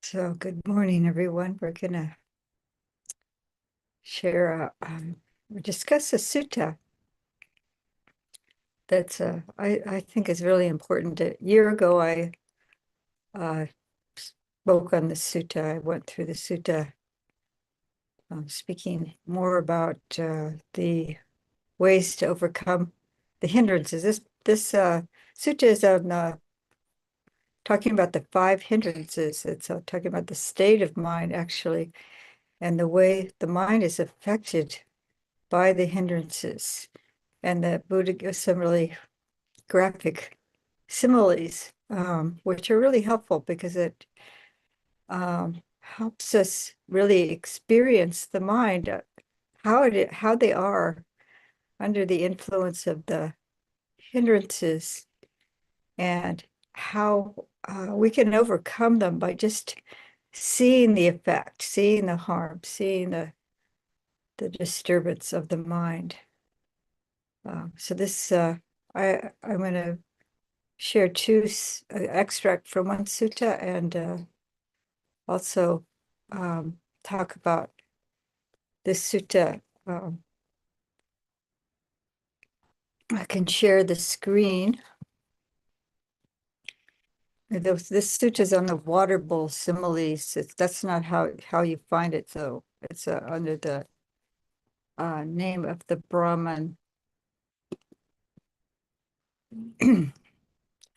So good morning, everyone. We're gonna share, discuss a sutta that's, I think is really important. A year ago, I uh, spoke on the sutta. I went through the sutta, speaking more about the ways to overcome the hindrances. This sutta is on talking about the five hindrances. It's talking about the state of mind, actually, and the way the mind is affected by the hindrances. And the Buddha gives some really graphic similes, which are really helpful because it helps us really experience the mind, how they are under the influence of the hindrances, and how we can overcome them by just seeing the effect, seeing the harm, seeing the disturbance of the mind. So this, I'm going to share two extract from one sutta and also talk about this sutta. I can share the screen. This sutta is on the water bowl similes. That's not how you find it, though. It's under the name of the Brahmin. Let's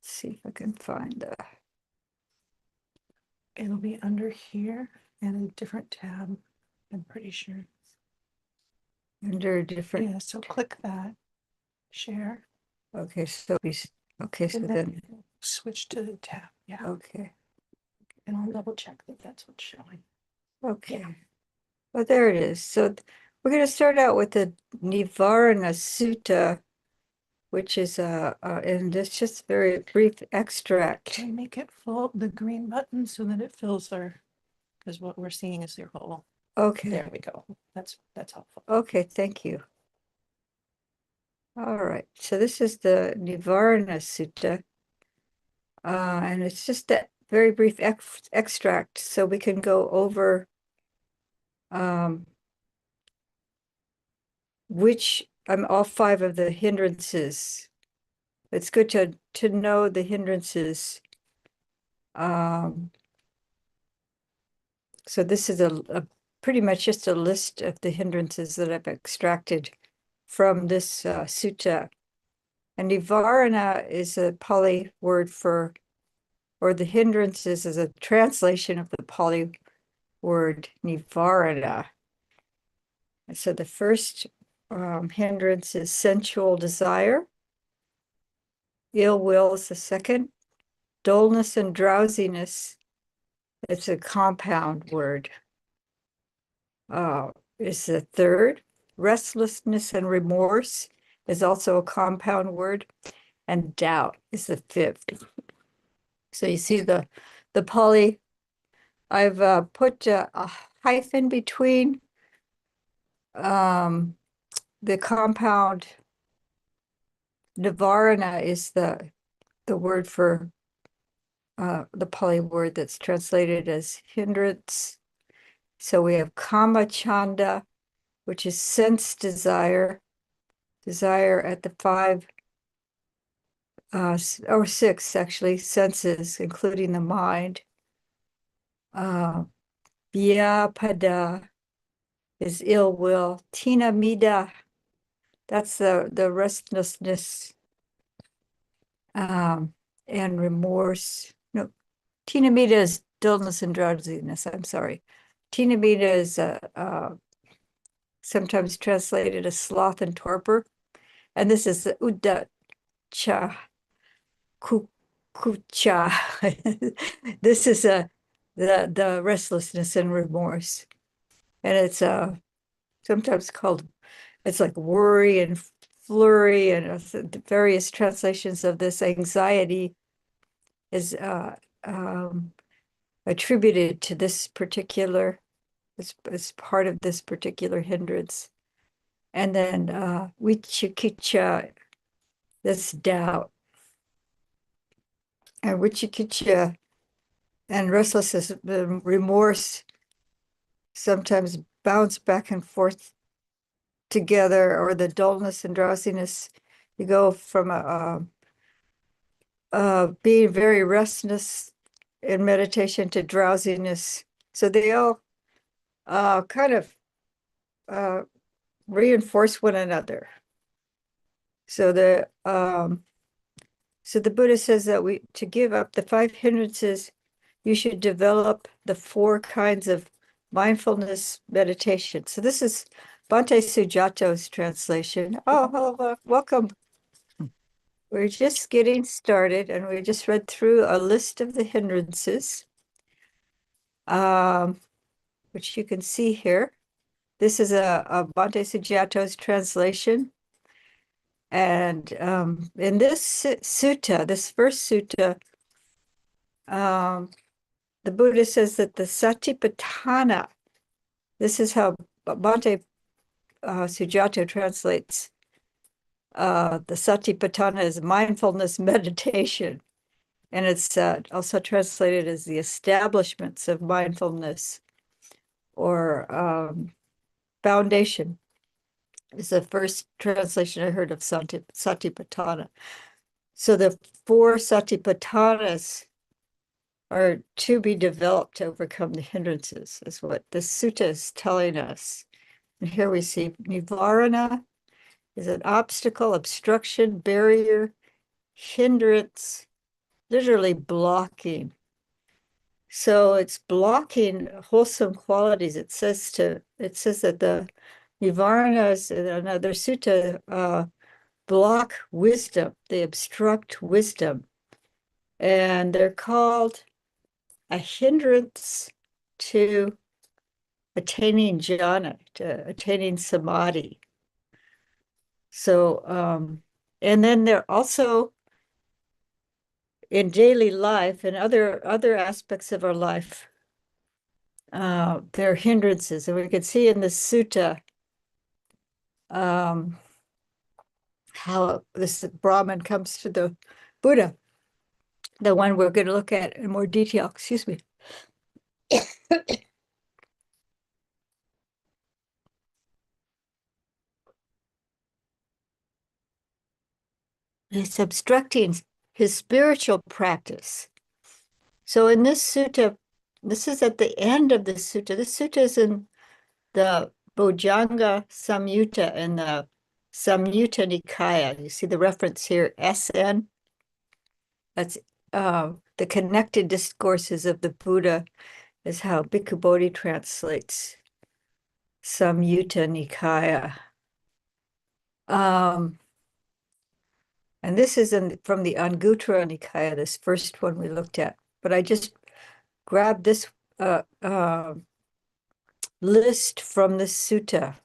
see if I can find It'll be under here and a different tab, I'm pretty sure. under a different. Yeah, so click that, share, Okay, so so and then switch to the tab. Yeah, okay, and I'll double check that that's what's showing. okay. Oh, there it is. So we're going to start out with the Nīvarnasutta, which is and it's just a very brief extract. Can we make it full, the green button, so that it fills their, because what we're seeing is their whole. Okay. There we go. That's helpful. Okay, thank you. All right. So this is the Nīvarnasutta, and it's just that very brief extract, so we can go over which all five of the hindrances. It's good to know the hindrances. So this is a pretty much just a list of the hindrances that I've extracted from this sutta. And Nivarana is a Pali word for, or the hindrances is a translation of the Pali word Nivarana. And so the first hindrance is sensual desire. Ill will is the second. Dullness and drowsiness, it's a compound word, is the third. Restlessness and remorse is also a compound word. And doubt is the fifth. So you see the Pali, I've put a hyphen between the compound. Nivarana is the word for the Pali word that's translated as hindrance. So we have kama chanda, which is sense desire at the five or six actually senses, including the mind. Vyapada is ill will. Tina mida, that's the restlessness and remorse. No, Tina mida is dullness and drowsiness. I'm sorry. Tina mida is sometimes translated as sloth and torpor. And this is the Udacha Kucha. This is the restlessness and remorse. And it's sometimes called, it's like worry and flurry, and various translations of this. Anxiety is attributed to this particular, as part of this particular hindrance. And then Vichikicha, this doubt. And Vichikicha and restlessness, remorse sometimes bounce back and forth together, or the dullness and drowsiness. You go from being very restless in meditation to drowsiness. So they all kind of reinforce one another. So the Buddha says that to give up the 5 hindrances, you should develop the 4 kinds of mindfulness meditation. So this is Bhante Sujato's translation. Oh, hello, welcome. We're just getting started, and we just read through a list of the hindrances, which you can see here. This is a Bhante Sujato's translation. And in this sutta, this first sutta, the Buddha says that the satipatthana, this is how Bhante Sujato translates the satipatthana is mindfulness meditation. And it's also translated as the establishments of mindfulness, or foundation is the first translation I heard of satipatthana. So the 4 satipatthanas are to be developed to overcome the hindrances, is what this sutta is telling us. And here we see Nivarana is an obstacle, obstruction, barrier, hindrance, literally blocking. So it's blocking wholesome qualities. It says that the Nīvarnas in another sutta block wisdom, they obstruct wisdom. And they're called a hindrance to attaining jhana, to attaining samadhi. So, and then they're also in daily life and other aspects of our life, there are hindrances. And we can see in the sutta how this Brahmin comes to the Buddha, the one we're going to look at in more detail. Excuse me. It's obstructing his spiritual practice. So in this sutta, this is at the end of the sutta. This sutta is in the Bojjhanga Samyutta in the Samyutta Nikaya. You see the reference here, SN. That's the connected discourses of the Buddha, is how Bhikkhu Bodhi translates Samyutta Nikaya. And this is from the Anguttara Nikaya, this first one we looked at. But I just grabbed this list from this sutta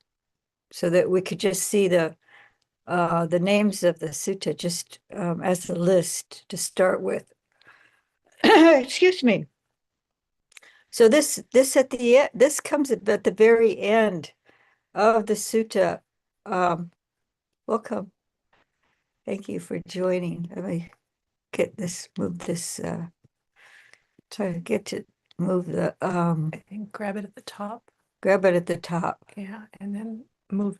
so that we could just see the names of the sutta just as the list to start with. Excuse me. So this at the end, this comes at the very end of the sutta. Welcome. Thank you for joining. Let me move this, try to get to move the, I think grab it at the top. grab it at the top. Yeah, and then move.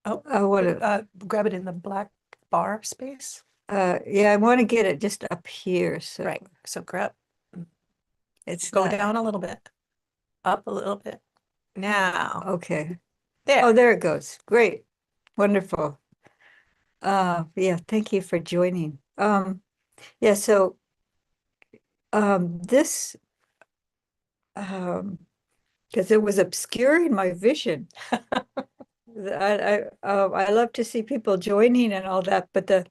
Oh, I want to, grab it in the black bar space. yeah, I want to get it just up here. So Right. So grab, it's go not, down a little bit, up a little bit. Now, okay. there. Oh, there it goes. Great. Wonderful. Yeah, thank you for joining. Yeah, so this because it was obscuring my vision. I love to see people joining and all that, but the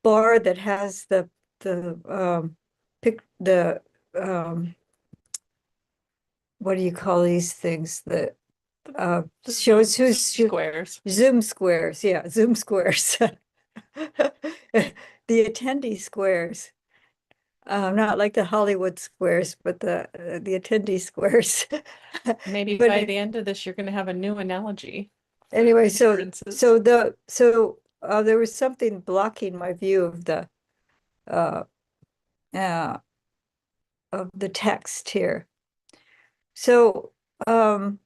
bar that has the what do you call these things that shows who's Squares. Zoom squares, yeah, Zoom squares. The attendee squares. Not like the Hollywood squares, but the attendee squares. Maybe But by the end of this, you're going to have a new analogy. anyway, so Hindrances. there was something blocking my view of the the text here. So the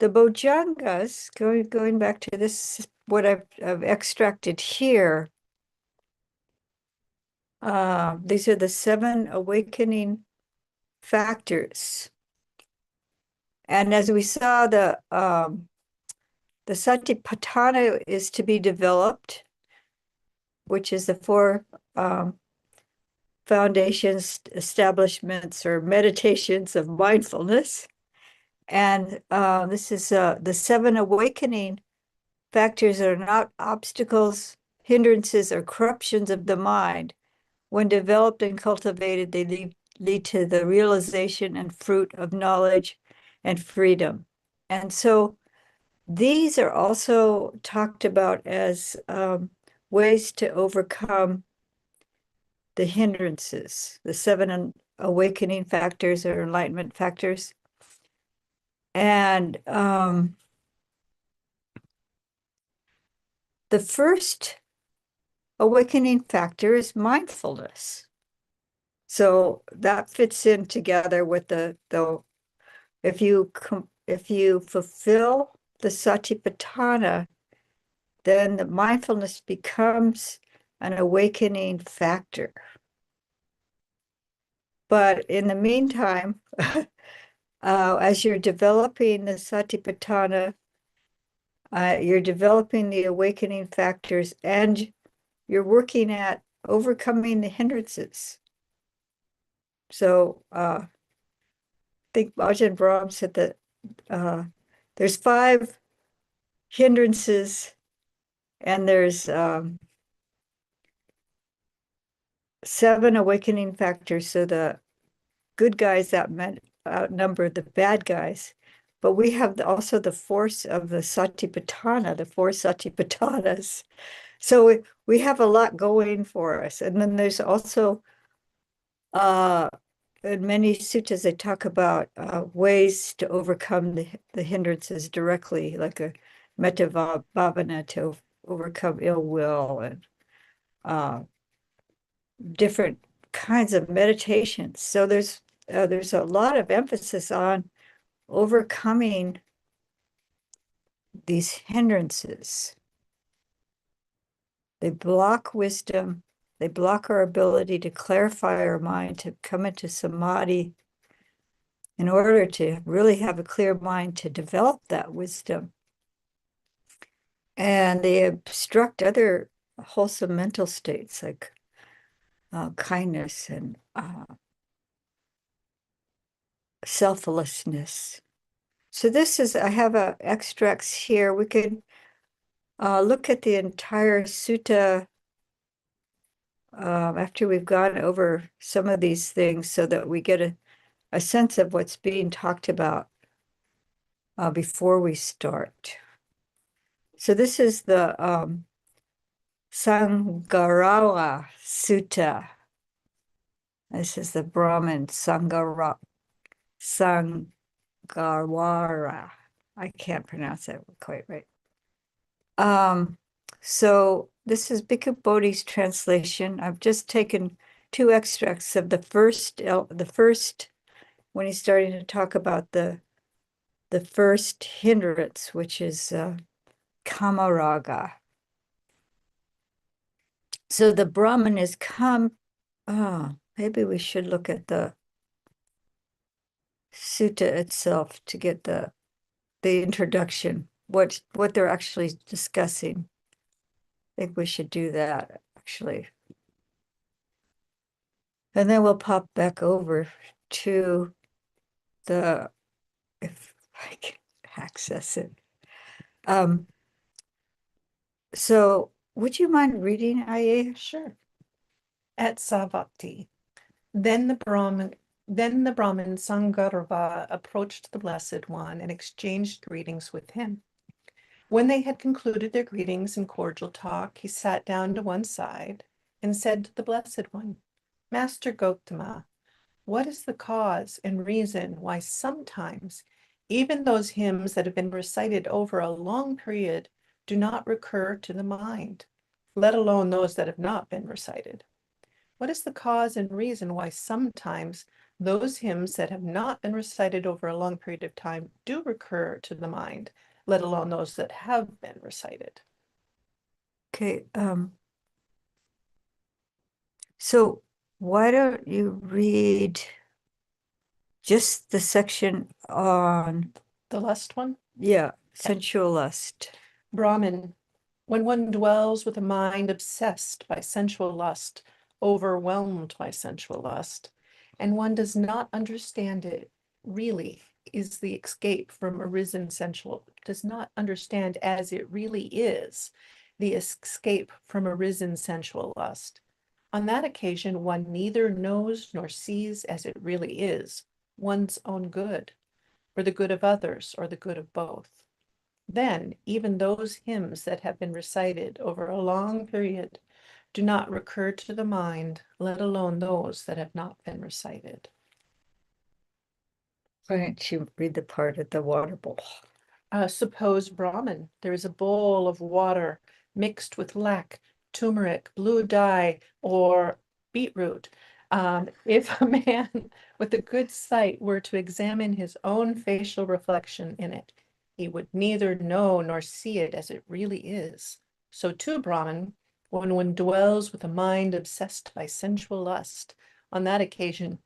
Bhojangas, going back to this, what I've extracted here. These are the 7 awakening factors. And as we saw, the Satipatthana is to be developed, which is the 4 foundations, establishments, or meditations of mindfulness. And this is the 7 awakening factors are not obstacles, hindrances, or corruptions of the mind. When developed and cultivated, they lead to the realization and fruit of knowledge and freedom. And so these are also talked about as ways to overcome the hindrances, the 7 awakening factors or enlightenment factors. And the first awakening factor is mindfulness. So that fits in together with the if you fulfill the Satipatthana, then the mindfulness becomes an awakening factor. But in the meantime, as you're developing the Satipatthana, you're developing the awakening factors, and you're working at overcoming the hindrances. So I think Ajahn Brahm said that there's 5 hindrances, and there's 7 awakening factors. So the good guys outnumber the bad guys. But we have also the force of the Satipatthana, the 4 Satipatthanas. So we have a lot going for us. And then there's also, in many suttas, they talk about ways to overcome the hindrances directly, like a metta bhavana to overcome ill will, and different kinds of meditations. So there's a lot of emphasis on overcoming these hindrances. They block wisdom. They block our ability to clarify our mind, to come into samadhi. In order to really have a clear mind, to develop that wisdom. And they obstruct other wholesome mental states like kindness and selflessness. So I have extracts here. We could look at the entire sutta after we've gone over some of these things so that we get a sense of what's being talked about before we start. So this is the Saṅgarava Sutta. This is the Brahmin Saṅgarava. Saṅgarava. I can't pronounce that quite right. So this is Bhikkhu Bodhi's translation. I've just taken 2 extracts of the first when he's starting to talk about the first hindrance, which is kamaraga. So the Brahman is maybe we should look at the sutta itself to get the introduction, what they're actually discussing. I think we should do that, actually. And then we'll pop back over to if I can access it. So would you mind reading, Aye? Sure. At Savatthi, then the Brahmin Saṅgarava approached the Blessed One and exchanged greetings with him. When they had concluded their greetings and cordial talk, he sat down to one side and said to the Blessed One, Master Gautama, what is the cause and reason why sometimes even those hymns that have been recited over a long period do not recur to the mind, let alone those that have not been recited? What is the cause and reason why sometimes those hymns that have not been recited over a long period of time do recur to the mind, let alone those that have been recited? Okay, so why don't you read just the section on, The last one? yeah, Okay. sensual lust. Brahmin, when one dwells with a mind obsessed by sensual lust, overwhelmed by sensual lust, and one does not understand it really is the escape from arisen sensual, does not understand as it really is the escape from arisen sensual lust. On that occasion, one neither knows nor sees as it really is one's own good, or the good of others, or the good of both. Then even those hymns that have been recited over a long period do not recur to the mind, let alone those that have not been recited. Why don't you read the part at the water bowl? Suppose Brahmin, there is a bowl of water mixed with lac, turmeric, blue dye, or beetroot. If a man with a good sight were to examine his own facial reflection in it, he would neither know nor see it as it really is. So too, Brahmin, when one dwells with a mind obsessed by sensual lust, on that occasion,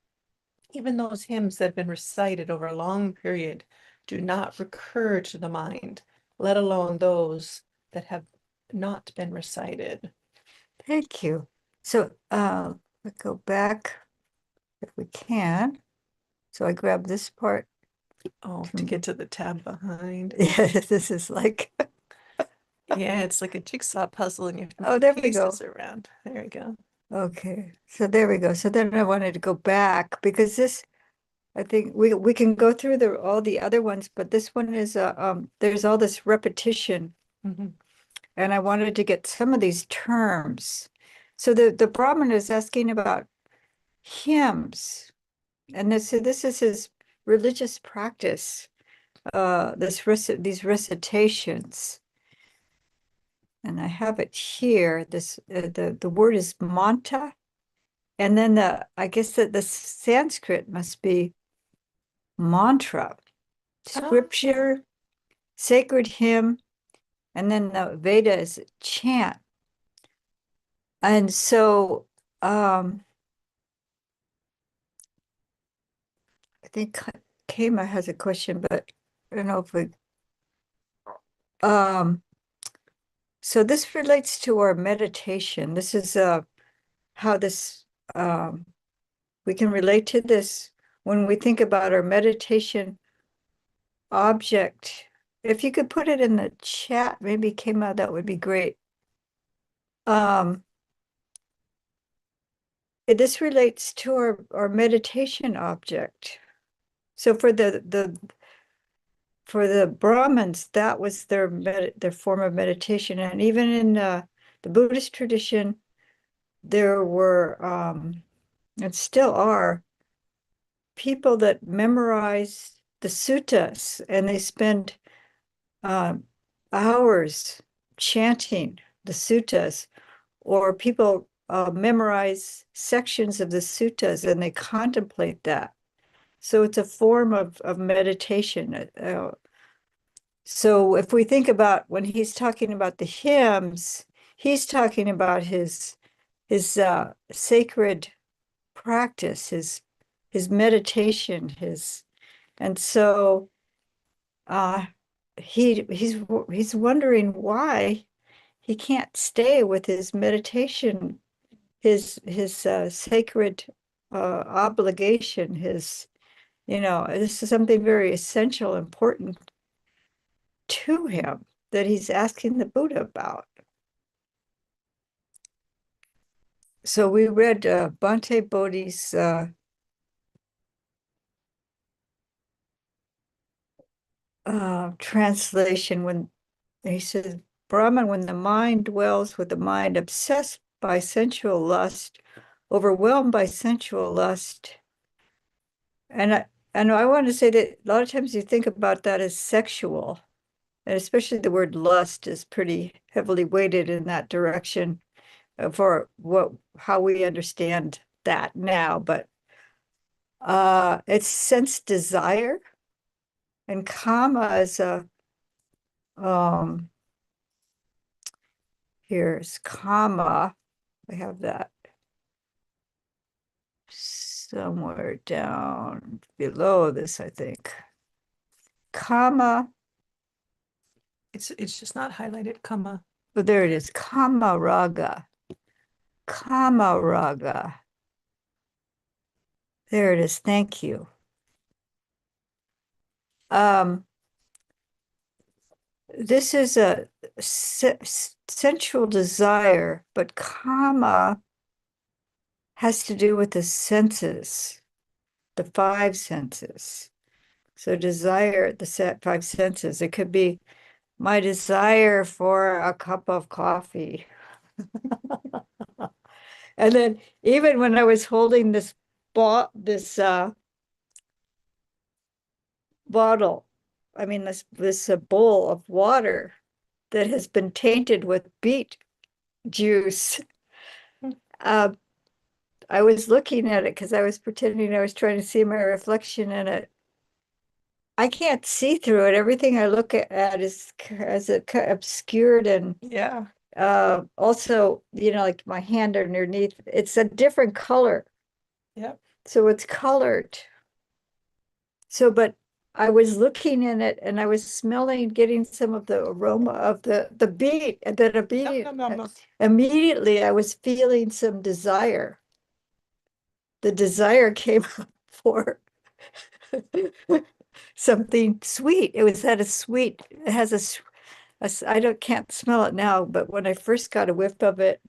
even those hymns that have been recited over a long period do not recur to the mind, let alone those that have not been recited. Thank you. So, let's go back if we can. So I grab this part. Oh, to get to the tab behind. Yeah, this is like, Yeah, it's like a jigsaw puzzle and you have to oh, move there we go. pieces around. There we go. Okay, so there we go. So then I wanted to go back because this, I think we can go through all the other ones, but this one is there's all this repetition, Mhm. and I wanted to get some of these terms. So the Brahmin is asking about hymns, and this is his religious practice. These recitations, and I have it here. The word is manta, and then I guess that the Sanskrit must be mantra, Oh, scripture, sacred hymn, and then the Veda is chant. And so I think Kema has a question, but I don't know if we um so this relates to our meditation. This is how this we can relate to this when we think about our meditation object. If you could put it in the chat, maybe Kema, that would be great. Um this relates to our meditation object. So for the Brahmins, that was their form of meditation. And even in the Buddhist tradition, there were and still are people that memorize the suttas, and they spend um, hours chanting the suttas, or people memorize sections of the suttas and they contemplate that. So it's a form of meditation. So if we think about when he's talking about the hymns, he's talking about his sacred practice, his meditation, his and so uh he's wondering why he can't stay with his meditation, his sacred obligation, his this is something very essential, important to him that he's asking the Buddha about. So we read Bhante Bodhi's translation when he says, Brahman, when the mind dwells with the mind obsessed by sensual lust, overwhelmed by sensual lust. And I want to say that a lot of times you think about that as sexual, and especially the word lust is pretty heavily weighted in that direction. for how we understand that now, but it's sense desire, and kama is a here's kama. I have that somewhere down below this, I think. Kama, It's just not highlighted, comma. but there it is. Kama raga. Kama raga. There it is. Thank you. This is a sensual desire, but kama has to do with the senses, the five senses. So desire, the five senses. It could be my desire for a cup of coffee. And then even when I was holding this bottle, I mean this bowl of water that has been tainted with beet juice. Uh, I was looking at it because I was pretending I was trying to see my reflection in it. I can't see through it. Everything I look at is as obscured, and Yeah. also, like my hand underneath, it's a different color. Yep. So it's colored. So, but I was looking in it and I was smelling, getting some of the aroma of the beet, and then immediately I was feeling some desire. The desire came up for something sweet. It was at a sweet, it has I can't smell it now, but when I first got a whiff of it,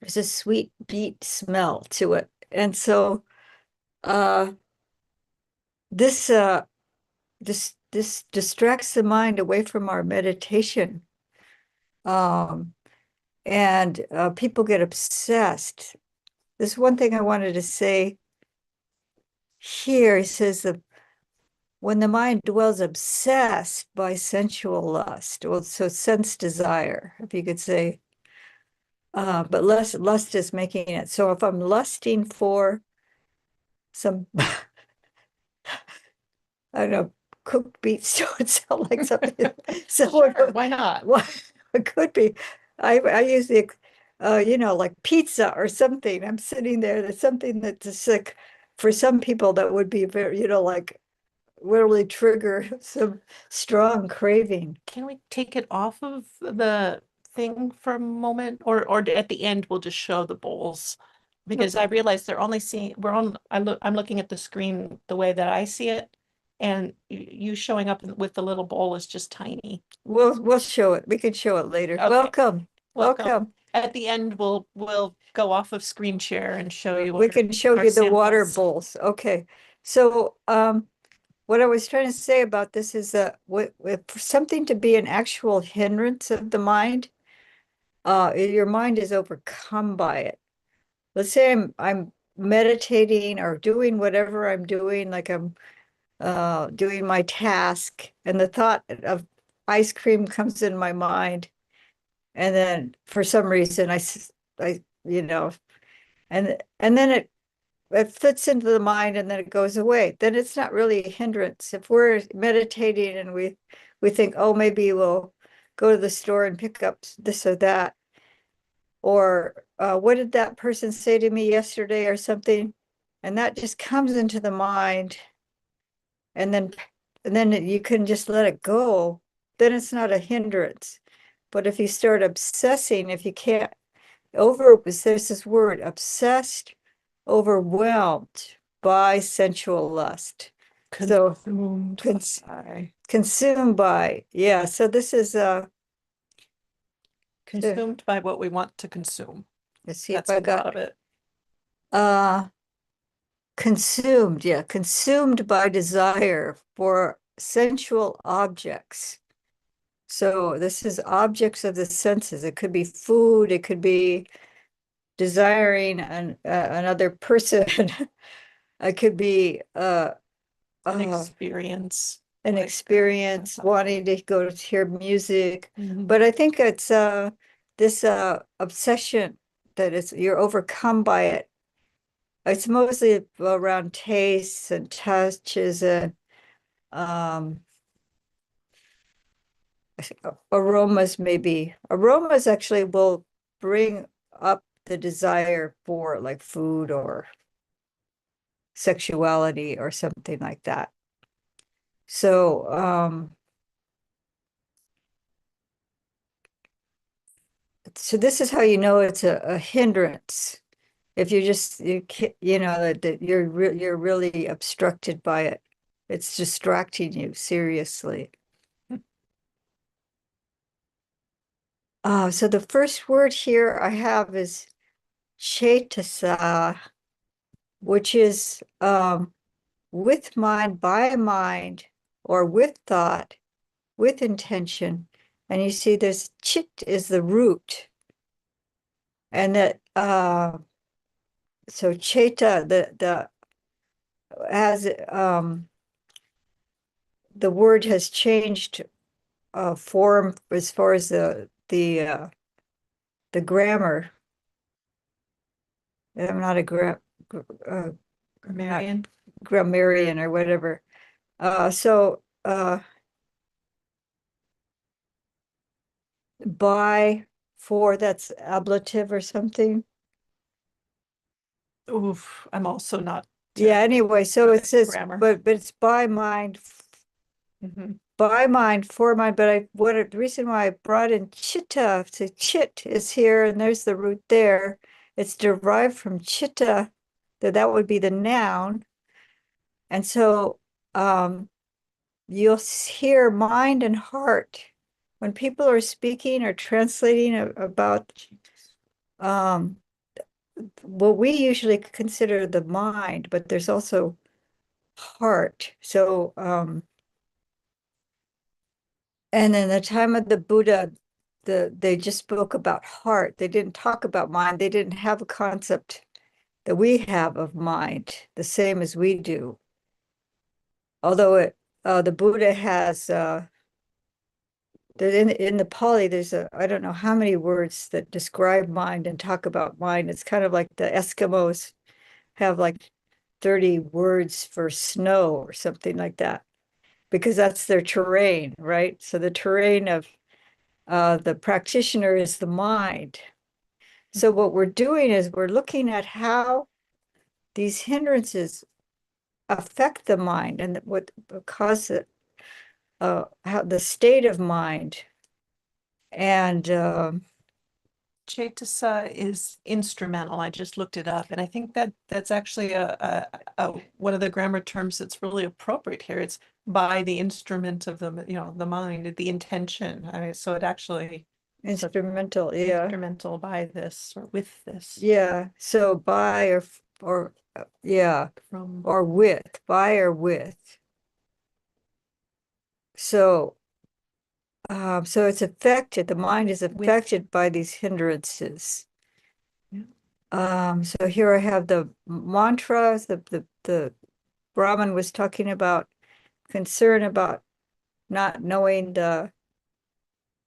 there's a sweet beet smell to it. And so uh this this distracts the mind away from our meditation. Um and people get obsessed. This one thing I wanted to say here. He says that when the mind dwells obsessed by sensual lust, well, so sense desire, if you could say, but lust is making it. So if I'm lusting for some, I don't know, cooked beets don't sound like something. So Sure, why not? Well, it could be. I use the, like pizza or something. I'm sitting there. There's something that's like, for some people that would be very, like really trigger some strong craving. Can we take it off of the thing for a moment, or at the end we'll just show the bowls? Because I realize they're only seeing, I'm looking at the screen the way that I see it, and you showing up with the little bowl is just tiny. We'll show it. We can show it later. Okay. Welcome. Welcome. Welcome. At the end, we'll go off of screen share and show you We can show you the water samples. bowls. Okay. So what I was trying to say about this is that for something to be an actual hindrance of the mind, your mind is overcome by it. Let's say I'm meditating or doing whatever I'm doing, like I'm doing my task, and the thought of ice cream comes in my mind, and then for some reason I and then it fits into the mind, and then it goes away. Then it's not really a hindrance. If we're meditating and we think, oh, maybe we'll go to the store and pick up this or that, or what did that person say to me yesterday or something, and that just comes into the mind, and then you can just let it go, then it's not a hindrance. But if you start obsessing, if you can't there's this word, obsessed, overwhelmed by sensual lust. Consumed Consumed by, yeah. So this is consumed by what we want to consume. let's see That's if I a lot got of it. consumed, yeah, consumed by desire for sensual objects. So this is objects of the senses. It could be food, it could be desiring another person. It could be An experience. an like experience, wanting to go to hear music. Mhm. But I think it's this obsession that you're overcome by it. It's mostly around tastes and touches and um aromas maybe. Aromas actually will bring up the desire for like food or sexuality or something like that. So this is how you know it's a hindrance. If you know that you're really obstructed by it. It's distracting you seriously. So the first word here I have is cetasa, which is with mind, by mind, or with thought, with intention. And you see this chit is the root. And that so cheta, the has the word has changed form as far as the grammar. I'm not a Grammarian. grammarian or whatever. By, for, that's ablative or something. Oof, I'm also not. Yeah, anyway, so it says, grammar. but it's by mind, by mind, for mind. But the reason why I brought in chitta, so chit is here, and there's the root there. It's derived from chitta, that would be the noun. And so you'll hear mind and heart when people are speaking or translating about what we usually consider the mind, but there's also heart. So and in the time of the Buddha, they just spoke about heart. They didn't talk about mind. They didn't have a concept that we have of mind, the same as we do. Although the Buddha has in the Pali, there's I don't know how many words that describe mind and talk about mind. It's kind of like the Eskimos have like 30 words for snow or something like that, because that's their terrain, right? So the terrain of the practitioner is the mind. So what we're doing is we're looking at how these hindrances affect the mind and what cause it, how the state of mind. And Cetasa is instrumental. I just looked it up, and I think that's actually one of the grammar terms that's really appropriate here. It's by the instrument of the mind, the intention. I mean, so it actually instrumental, yeah. instrumental by this or with this. Yeah. So by or yeah, From or with, by or with. So so it's affected, the mind is affected by these hindrances. Yeah. So here I have the mantras, the Brahmin was talking about concern about not knowing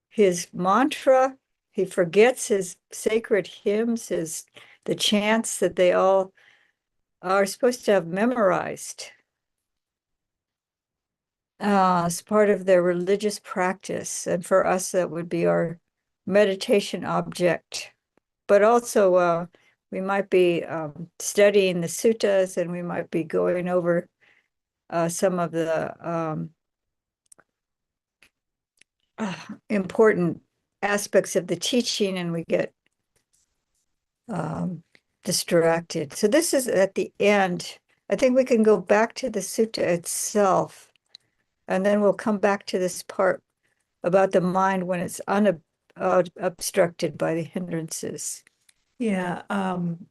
his mantra. He forgets his sacred hymns, the chants that they all are supposed to have memorized as part of their religious practice. And for us, that would be our meditation object. But also, we might be studying the suttas, and we might be going over some of the important aspects of the teaching, and we get distracted. So this is at the end. I think we can go back to the sutta itself, and then we'll come back to this part about the mind when it's unobstructed by the hindrances. Yeah, I'm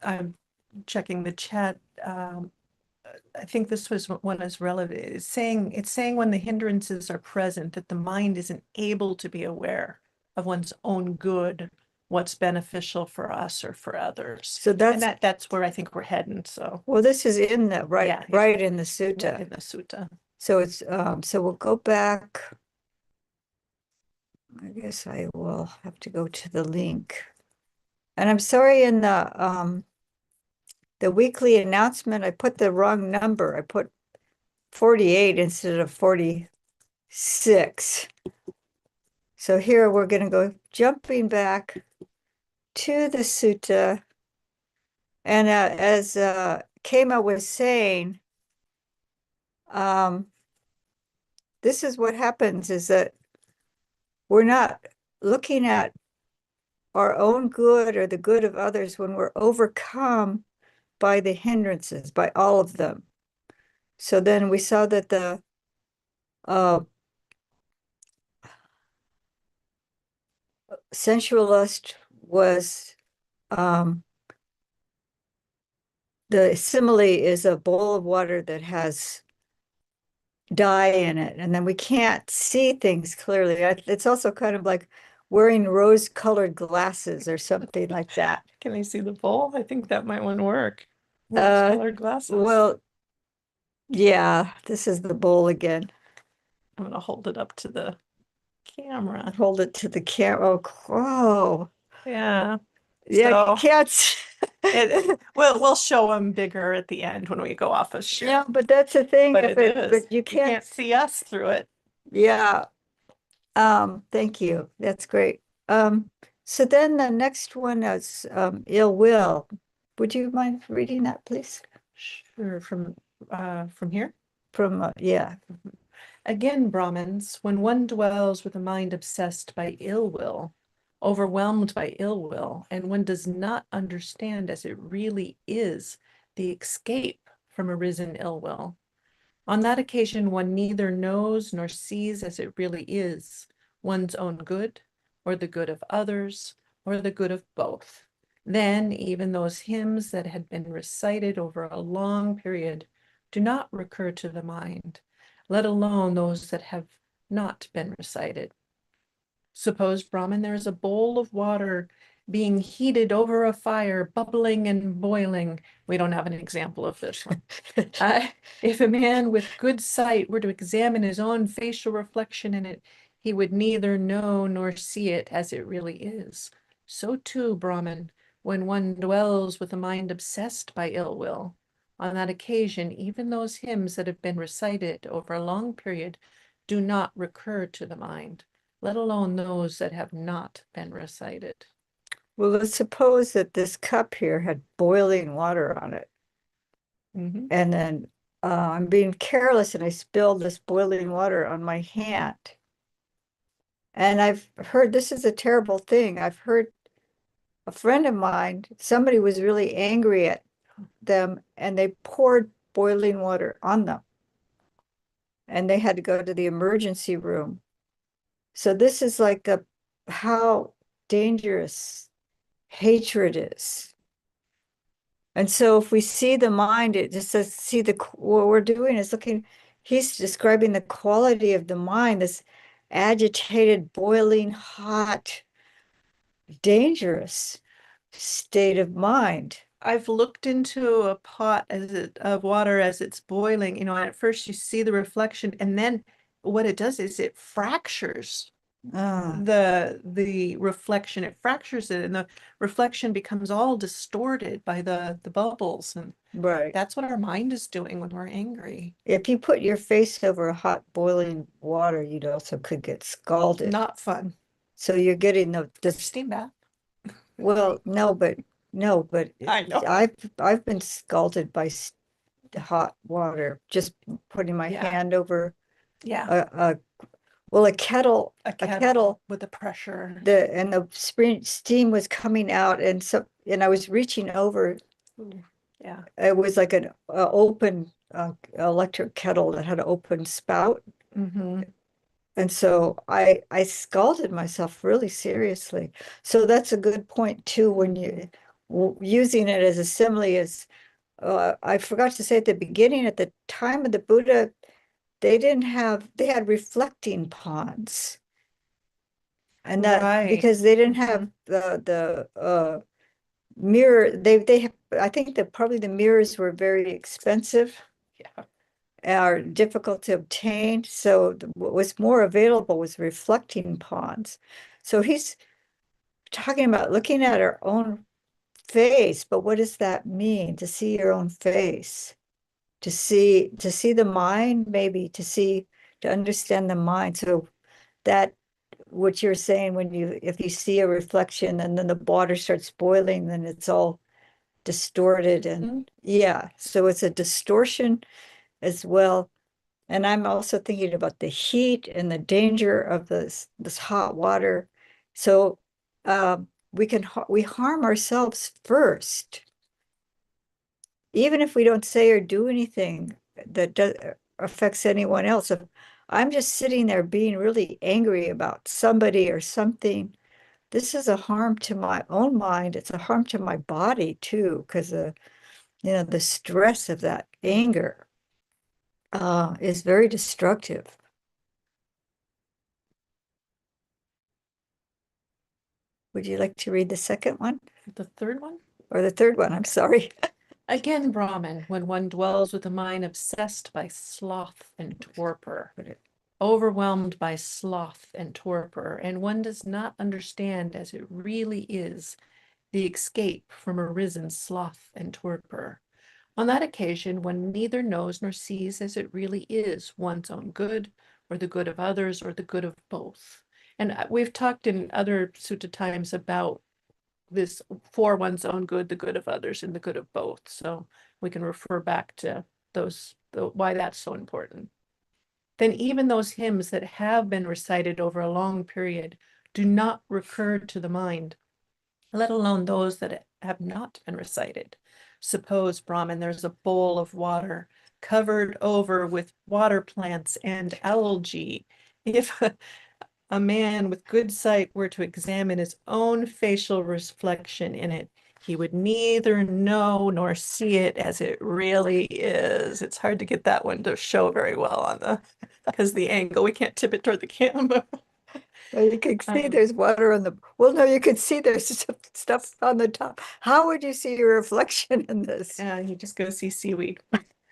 checking the chat. I think this was one is relevant. It's saying when the hindrances are present that the mind isn't able to be aware of one's own good, what's beneficial for us or for others. So And that's where I think we're heading. So well, this is in the right, Yeah, right in the sutta. in the sutta. So it's so we'll go back. I guess I will have to go to the link. And I'm sorry, in the weekly announcement, I put the wrong number. I put 48 instead of 46. So here we're going to go jumping back to the sutta. And as Kema was saying, this is what happens, is that we're not looking at our own good or the good of others when we're overcome by the hindrances, by all of them. So then we saw that the sensualist was the simile is a bowl of water that has dye in it, and then we can't see things clearly. It's also kind of like wearing rose-colored glasses or something like that. Can I see the bowl? I think that might want to work. Rose-colored glasses. Well, yeah, this is the bowl again. I'm gonna hold it up to the camera. Hold it to the camera. Oh, Yeah. yeah, So- cats. We'll show them bigger at the end when we go off a shoot. Yeah, but that's the thing. But If it is. but you You can't. can't see us through it. Yeah. Thank you. That's great. So then the next one is ill will. Would you mind reading that, please? Sure. From here? From yeah. Again, Brahmins, when one dwells with a mind obsessed by ill will, overwhelmed by ill will, and one does not understand as it really is the escape from arisen ill will, on that occasion one neither knows nor sees as it really is one's own good, or the good of others, or the good of both. Then even those hymns that had been recited over a long period do not recur to the mind, let alone those that have not been recited. Suppose, Brahman, there is a bowl of water being heated over a fire, bubbling and boiling. We don't have an example of this one. If a man with good sight were to examine his own facial reflection in it, he would neither know nor see it as it really is. So too, Brahman, when one dwells with a mind obsessed by ill will, on that occasion, even those hymns that have been recited over a long period do not recur to the mind, let alone those that have not been recited. Well, let's suppose that this cup here had boiling water on it. Mhm. And then I'm being careless and I spilled this boiling water on my hand. And I've heard this is a terrible thing. I've heard a friend of mine, somebody was really angry at them and they poured boiling water on them. And they had to go to the emergency room. So this is like how dangerous hatred is. And so if we see the mind, it just says, see what we're doing is looking, he's describing the quality of the mind, this agitated, boiling, hot, dangerous state of mind. I've looked into a pot of water as it's boiling, and at first you see the reflection, and then what it does is it fractures the reflection. It fractures it, and the reflection becomes all distorted by the bubbles, and Right. that's what our mind is doing when we're angry. If you put your face over hot boiling water, you'd also could get scalded. Not fun. So you're getting the Steam bath. well, no, but I know. I've been scalded by hot water, just putting my Yeah. hand over Yeah, a kettle a kettle with the pressure. and the steam was coming out, and I was reaching over. Yeah. It was like an open electric kettle that had an open spout. Mm-hmm. And so I scalded myself really seriously. So that's a good point too, when you using it as a simile is, I forgot to say at the beginning, at the time of the Buddha, they had reflecting ponds. And that Right. because they didn't have the mirror, I think that probably the mirrors were very expensive. Yeah. are difficult to obtain. So what was more available was reflecting ponds. So he's talking about looking at our own face, but what does that mean to see your own face? To see the mind, maybe to understand the mind. So that what you're saying when if you see a reflection and then the water starts boiling, then it's all distorted and yeah, so it's a distortion as well. And I'm also thinking about the heat and the danger of this hot water. So we harm ourselves first, even if we don't say or do anything that affects anyone else. If I'm just sitting there being really angry about somebody or something, this is a harm to my own mind. It's a harm to my body too, because the stress of that anger is very destructive. Would you like to read the second one? The third one? Or the third one, I'm sorry. Again, Brahman, when one dwells with a mind obsessed by sloth and torpor, overwhelmed by sloth and torpor, and one does not understand as it really is the escape from arisen sloth and torpor. On that occasion, one neither knows nor sees as it really is one's own good, or the good of others, or the good of both. And we've talked in other sutta times about this for one's own good, the good of others, and the good of both. So we can refer back to those, why that's so important. Then even those hymns that have been recited over a long period do not recur to the mind, let alone those that have not been recited. Suppose, Brahman, there's a bowl of water covered over with water plants and algae. If a man with good sight were to examine his own facial reflection in it, he would neither know nor see it as it really is. It's hard to get that one to show very well on because the angle, we can't tip it toward the camera. Well, you can see there's water on well, no, you can see there's stuff on the top. How would you see your reflection in this? And you just go see seaweed.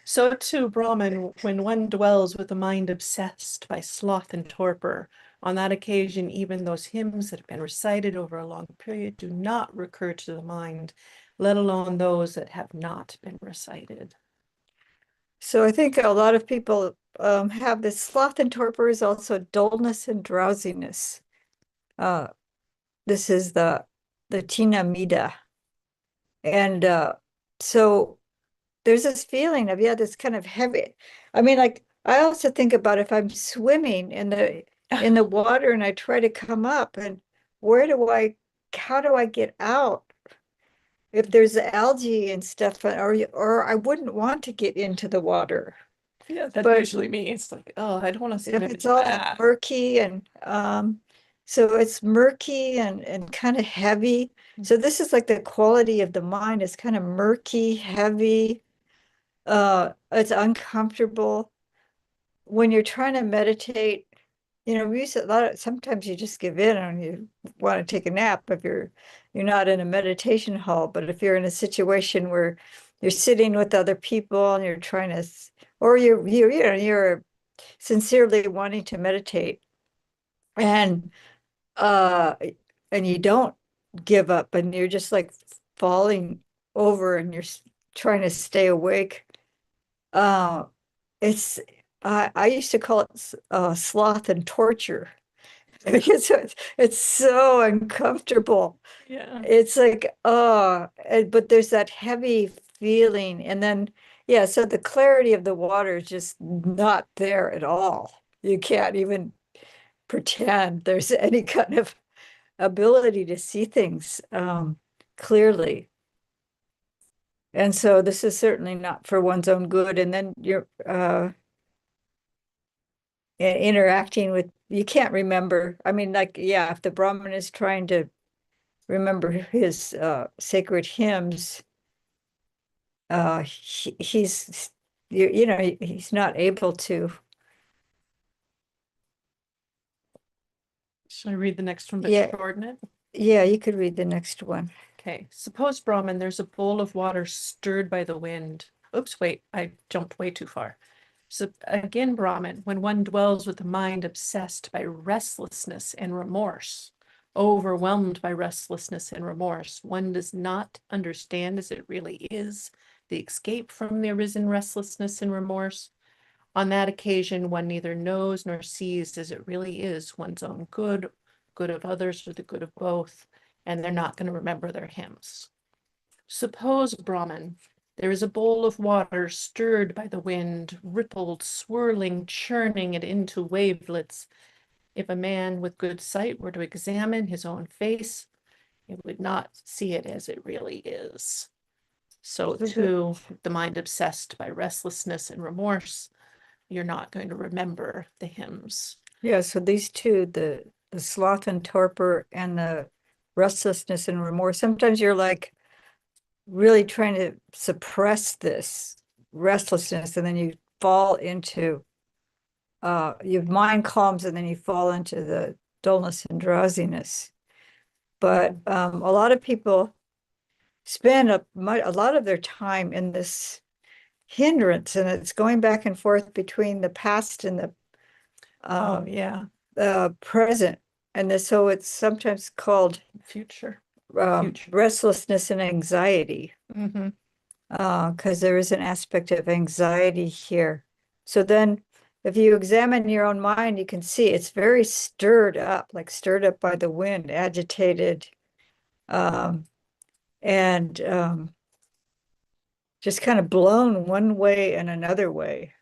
So too, Brahman, when one dwells with a mind obsessed by sloth and torpor, on that occasion, even those hymns that have been recited over a long period do not recur to the mind, let alone those that have not been recited. So I think a lot of people have this sloth and torpor is also dullness and drowsiness. Uh, this is the Tina Mida. And so there's this feeling of, yeah, this kind of heavy. I mean, like I also think about if I'm swimming in the water and I try to come up and how do I get out? If there's algae and stuff, or I wouldn't want to get into the water. Yeah, that's But usually me. It's like, oh, I don't want to if swim. it's all murky and so it's murky and kind of heavy. So this is like the quality of the mind is kind of murky, heavy, it's uncomfortable. When you're trying to meditate, we use sometimes you just give in and you want to take a nap if you're not in a meditation hall, but if you're in a situation where you're sitting with other people and you're trying to, or you're sincerely wanting to meditate and uh and you don't give up and you're just like falling over and you're trying to stay awake. uh it's I used to call it sloth and torture because it's so uncomfortable. Yeah. It's like but there's that heavy feeling and then yeah, so the clarity of the water is just not there at all. You can't even pretend there's any kind of ability to see things clearly. And so this is certainly not for one's own good. And then you're interacting with, you can't remember. I mean, like, yeah, if the Brahmin is trying to remember his sacred hymns, he's, he's not able to. Should I read the next one, but Yeah. shorten it? Yeah, you could read the next one. Okay, suppose, Brahman, there's a bowl of water stirred by the wind. Oops, wait, I jumped way too far. So again, Brahmin, when one dwells with a mind obsessed by restlessness and remorse, overwhelmed by restlessness and remorse, one does not understand as it really is the escape from the arisen restlessness and remorse. On that occasion, one neither knows nor sees as it really is one's own good, good of others, or the good of both, and they're not going to remember their hymns. Suppose, Brahman, there is a bowl of water stirred by the wind, rippled, swirling, churning it into wavelets. If a man with good sight were to examine his own face, it would not see it as it really is. So too, the mind obsessed by restlessness and remorse, you're not going to remember the hymns. Yeah, so these two, the sloth and torpor and the restlessness and remorse, sometimes you're like really trying to suppress this restlessness, and then you fall into your mind calms, and then you fall into the dullness and drowsiness. But a lot of people spend a lot of their time in this hindrance, and it's going back and forth between the past and the Oh, yeah, present. And this, so it's sometimes called future. restlessness and anxiety, Mm-hmm. because there is an aspect of anxiety here. So then if you examine your own mind, you can see it's very stirred up, like stirred up by the wind, agitated, and just kind of blown one way and another way.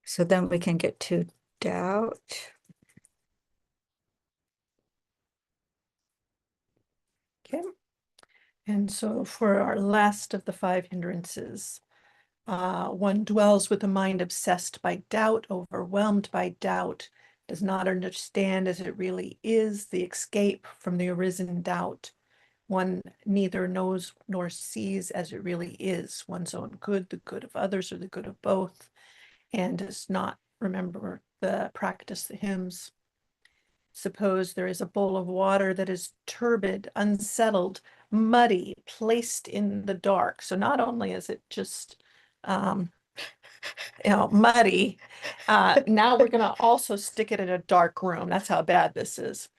So then we can get to doubt. Okay. And so for our last of the 5 hindrances, one dwells with a mind obsessed by doubt, overwhelmed by doubt, does not understand as it really is the escape from the arisen doubt. One neither knows nor sees as it really is one's own good, the good of others, or the good of both, and does not remember the practice, the hymns. Suppose there is a bowl of water that is turbid, unsettled, muddy, placed in the dark. So not only is it just muddy, now we're going to also stick it in a dark room. That's how bad this is.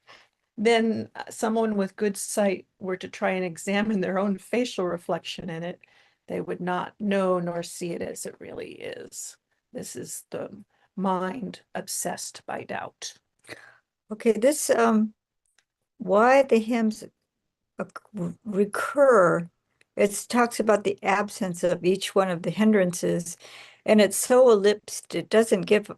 Then someone with good sight were to try and examine their own facial reflection in it, they would not know nor see it as it really is. This is the mind obsessed by doubt. Okay, this why the hymns recur, it talks about the absence of each one of the hindrances, and it's so ellipsed, it doesn't give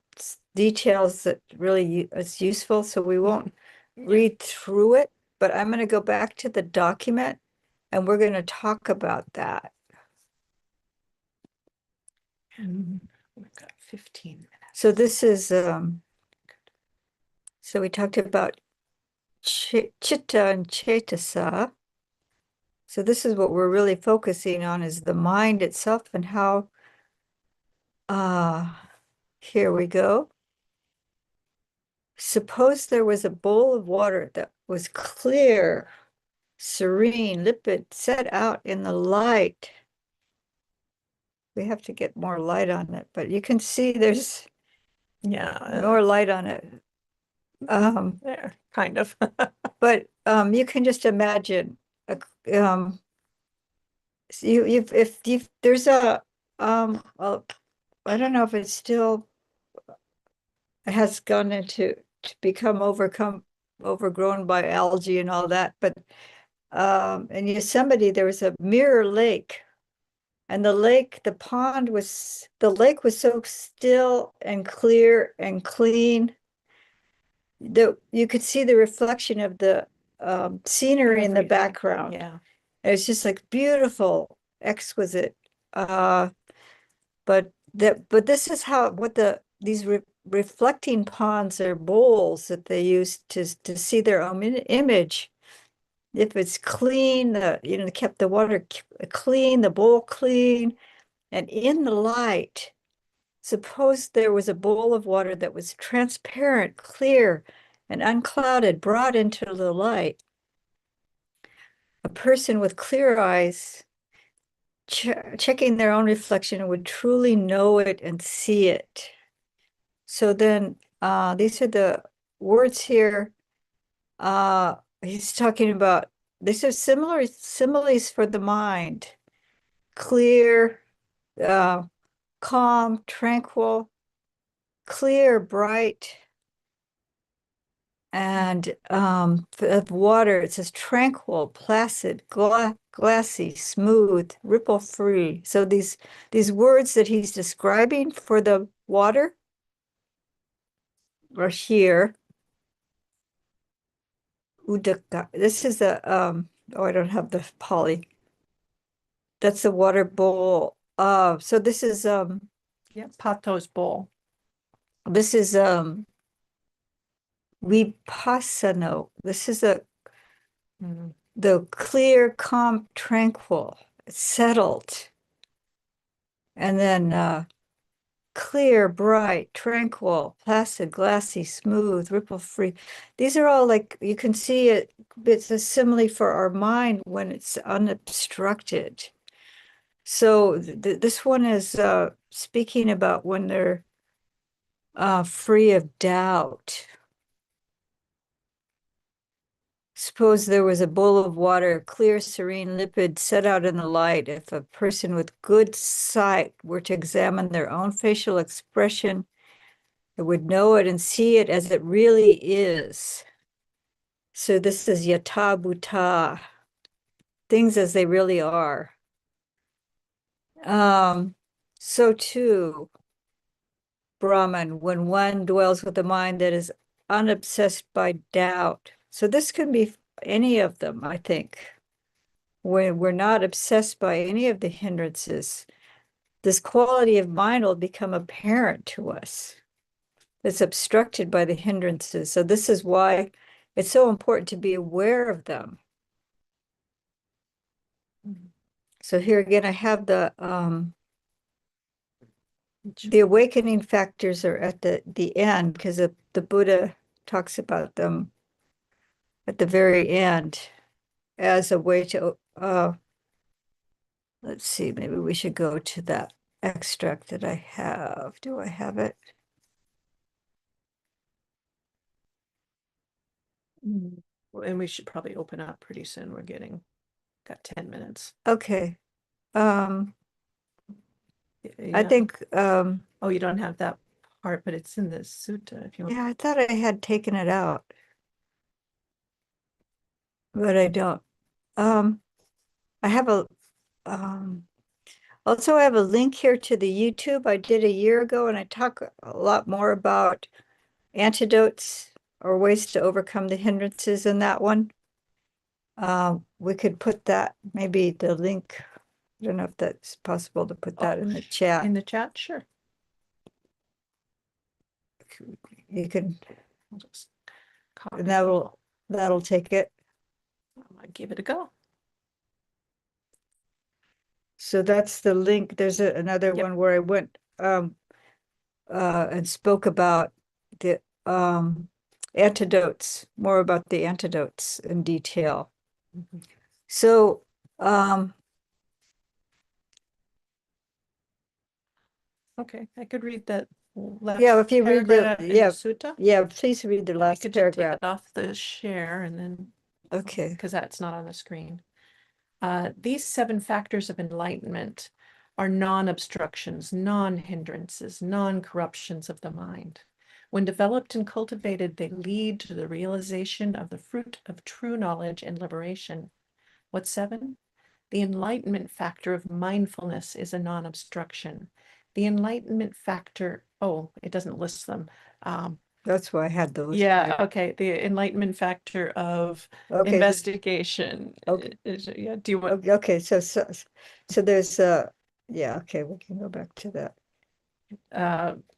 details that really is useful, so we won't read through it, but I'm going to go back to the document and we're going to talk about that. And we've got 15 minutes. So this is so we talked about chitta and cetasa. So this is what we're really focusing on, is the mind itself and how here we go. Suppose there was a bowl of water that was clear, serene, limpid, set out in the light. We have to get more light on it, but you can see there's more light on it. There, kind of. But you can just imagine if there's a I don't know if it's still has gone into to become overgrown by algae and all that, but in Yosemite there was a mirror lake, and the lake was so still and clear and clean that you could see the reflection of the scenery in the background. Yeah. It's just like beautiful, exquisite. But this is how these reflecting ponds are bowls that they use to see their own image. If it's clean, they kept the water clean, the bowl clean, and in the light. Suppose there was a bowl of water that was transparent, clear, and unclouded, brought into the light. A person with clear eyes checking their own reflection and would truly know it and see it. So then these are the words here. He's talking about, these are similar similes for the mind. Clear, calm, tranquil, clear, bright, and of water, it says tranquil, placid, glassy, smooth, ripple free. So these words that he's describing for the water are here. Udaka. This is a oh, I don't have the poly. That's the water bowl. So this is Yeah, Pato's bowl. this is Vipassano. This is the clear, calm, tranquil, settled. And then clear, bright, tranquil, placid, glassy, smooth, ripple free. These are all like, you can see it, it's a simile for our mind when it's unobstructed. So this one is speaking about when they're free of doubt. Suppose there was a bowl of water, clear, serene, limpid, set out in the light. If a person with good sight were to examine their own facial expression, it would know it and see it as it really is. So this is yata bhuta, things as they really are. So too, Brahman, when one dwells with a mind that is unobsessed by doubt. So this can be any of them, I think. When we're not obsessed by any of the hindrances, this quality of mind will become apparent to us. It's obstructed by the hindrances. So this is why it's so important to be aware of them. So here again, I have the awakening factors are at the end, because the Buddha talks about them at the very end as a way to let's see, maybe we should go to that extract that I have. Do I have it? And we should probably open up pretty soon. Got 10 minutes. Okay. I Yeah. think Oh, you don't have that part, but it's in the sutta if you want. yeah, I thought I had taken it out, but I don't. I have a also I have a link here to the YouTube I did a year ago, and I talk a lot more about antidotes or ways to overcome the hindrances in that one. We could put that, maybe the link. I don't know if that's possible to put that in the chat. In the chat, sure. You can, I'll just copy. and that'll take it. I might give it a go. So that's the link. There's another one where I went and spoke about the antidotes, more about the antidotes in detail. So okay, I could read that last yeah, if you read the sutta. Yeah, please read the last could paragraph. Just take it off the share and then okay, because that's not on the screen. These 7 factors of enlightenment are non-obstructions, non-hindrances, non-corruptions of the mind. When developed and cultivated, they lead to the realization of the fruit of true knowledge and liberation. What's 7? The enlightenment factor of mindfulness is a non-obstruction. The enlightenment factor, oh, it doesn't list them. That's why I had those. Yeah, okay. The enlightenment factor of investigation. Okay. Yeah, do you want? Okay, so there's yeah, okay, we can go back to that.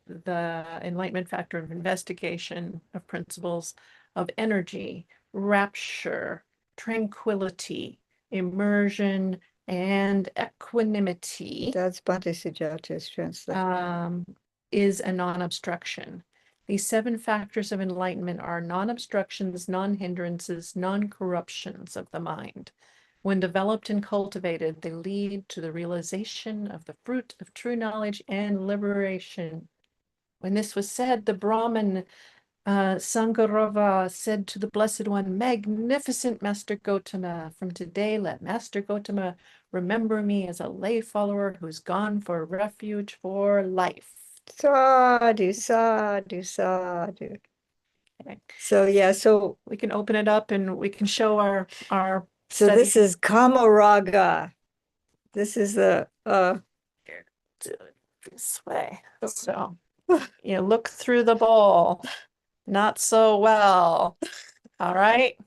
The enlightenment factor of investigation of principles of energy, rapture, tranquility, immersion, and equanimity. That's Bhante Sujata's translation. Is a non-obstruction. These 7 factors of enlightenment are non-obstructions, non-hindrances, non-corruptions of the mind. When developed and cultivated, they lead to the realization of the fruit of true knowledge and liberation. When this was said, the Brahmin Saṅgarava said to the Blessed One, "Magnificent Master Gotama, from today let Master Gotama remember me as a lay follower who's gone for refuge for life." Sadhu, sadhu, sadhu. Okay. So yeah, so We can open it up and we can show our so this study. is Kamaraga. This is the Do it this way. So you look through the bowl. Not so well. All right.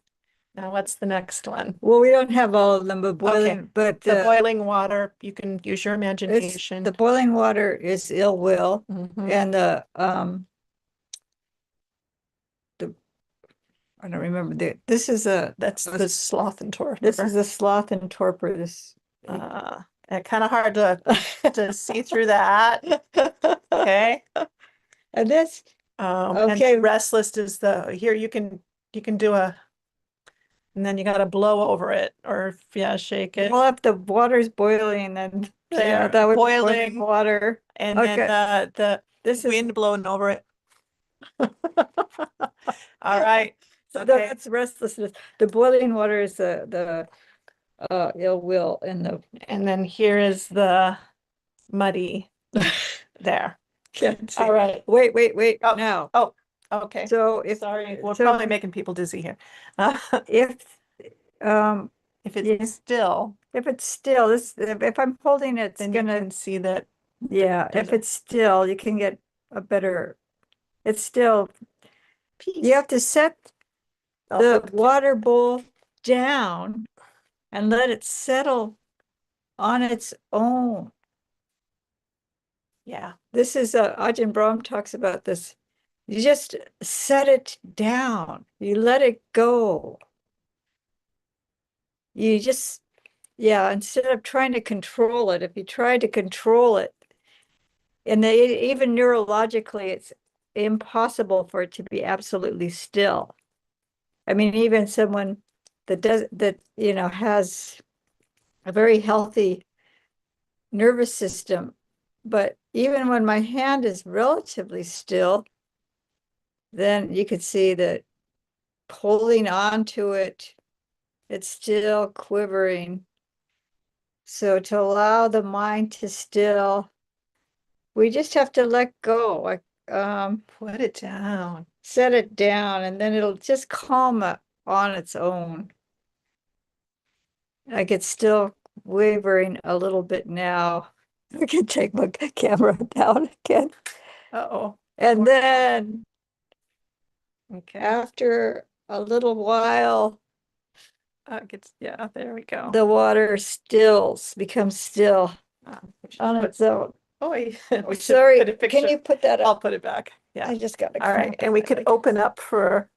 Now what's the next one? well, we don't have all of them, but Okay. boiling, but The boiling water, you can use your it's imagination. the boiling water is ill will, Mhm. and the I don't remember this is That's the sloth and torpor. this is a sloth and torpor. This kind of hard to see through that. Okay. and this And okay. restless is the here you can do a and then you got to blow over it or yeah, shake it. Well, if the water's boiling, then yeah, There, that would be boiling. water. And Okay. then the This is wind blowing over it. All right. so Okay. that's restlessness. The boiling water is the ill will, and the And then here is the muddy there. can't see. All right. Wait. Oh, Now, Oh, okay. so if Sorry, we're so probably making people dizzy here. if um If it's yeah, still, if it's still this if I'm holding it, it's then you gonna can see that yeah. there's If a it's still, you can get a better. It's still. piece. You have to set I'll the put water bowl down and let it settle on its own. Yeah. This is Ajahn Brahm talks about this. You just set it down. You let it go. You just, yeah, instead of trying to control it, if you try to control it, and even neurologically, it's impossible for it to be absolutely still. I mean, even someone that has a very healthy nervous system, but even when my hand is relatively still, then you could see that holding on to it, it's still quivering. So to allow the mind to still, we just have to let go, like Put it down. set it down, and then it'll just calm it on its own. Like it's still wavering a little bit now. I can take my camera down again. Uh-oh. And then Okay. after a little while, Yeah, there we go. the water becomes still on its own. Oh, Oh, sorry, can you put that I'll up? put it back. Yeah. I just got to. All right. And we could open up for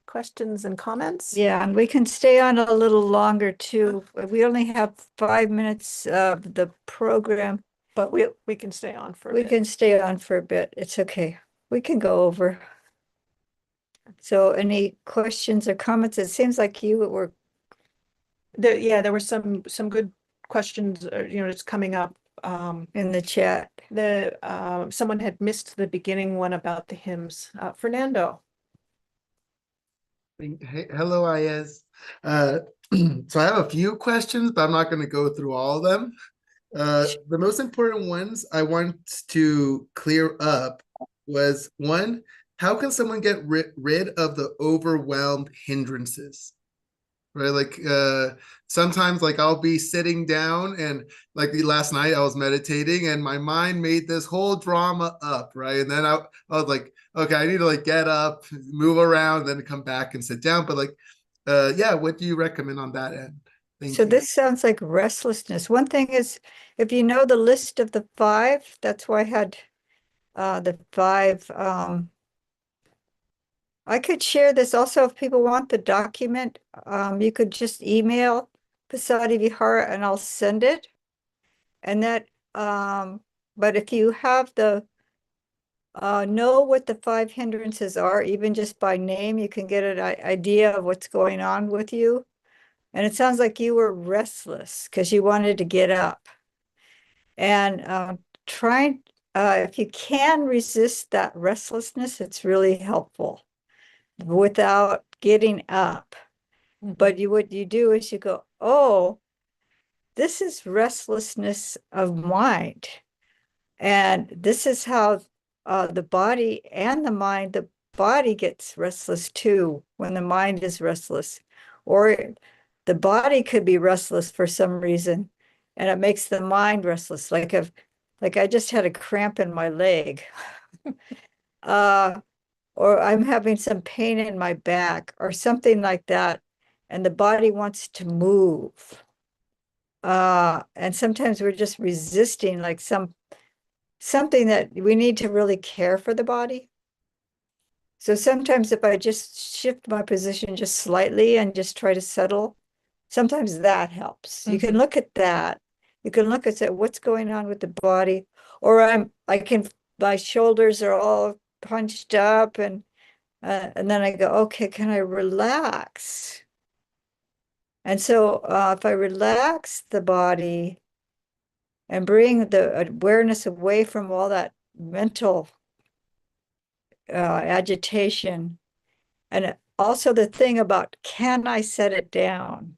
questions and comments. Yeah, and we can stay on a little longer too. We only have 5 minutes of the program. But we can stay on for a We bit. can stay on for a bit. It's okay. We can go over. So any questions or comments? It seems like you were There were some good questions, just coming up. in the chat. Someone had missed the beginning one about the hymns. Fernando. Hey, hello, Ayaz. So I have a few questions, but I'm not going to go through all of them. The most important ones I want to clear up was one, how can someone get rid of the overwhelmed hindrances? Right, like sometimes like I'll be sitting down and like last night I was meditating and my mind made this whole drama up, right? And then I was like, okay, I need to like get up, move around, then come back and sit down. But like yeah, what do you recommend on that end? Thank So you. this sounds like restlessness. One thing is, if you know the list of the five, that's why I had the five. I could share this also if people want the document. You could just email Pasadi Vihara and I'll send it. And but if you have know what the five hindrances are, even just by name, you can get an idea of what's going on with you. And it sounds like you were restless because you wanted to get up. And try, if you can resist that restlessness, it's really helpful without getting up. But what you do is you go, oh, this is restlessness of mind. And this is how the body and the body gets restless too when the mind is restless. Or the body could be restless for some reason, and it makes the mind restless. Like I just had a cramp in my leg. Or I'm having some pain in my back or something like that, and the body wants to move. And sometimes we're just resisting like something that we need to really care for the body. So sometimes if I just shift my position just slightly and just try to settle, sometimes that helps. You can look at that. You can look at what's going on with the body, or my shoulders are all punched up, and then I go, okay, can I relax? And so if I relax the body and bring the awareness away from all that mental agitation, and also the thing about, can I set it down?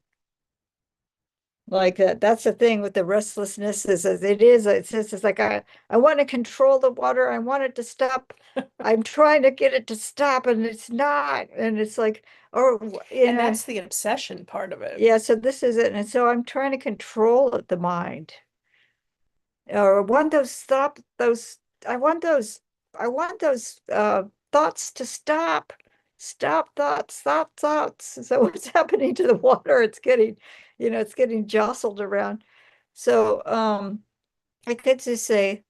Like that's the thing with the restlessness is as it's like I want to control the water. I want it to stop. I'm trying to get it to stop and it's not. And it's like, or And that's the obsession part of it. Yeah, so this is it. And so I'm trying to control the mind. Or I want I want those thoughts to stop. Stop thoughts, stop thoughts. So what's happening to the water? It's getting, it's getting jostled around. So I could just say,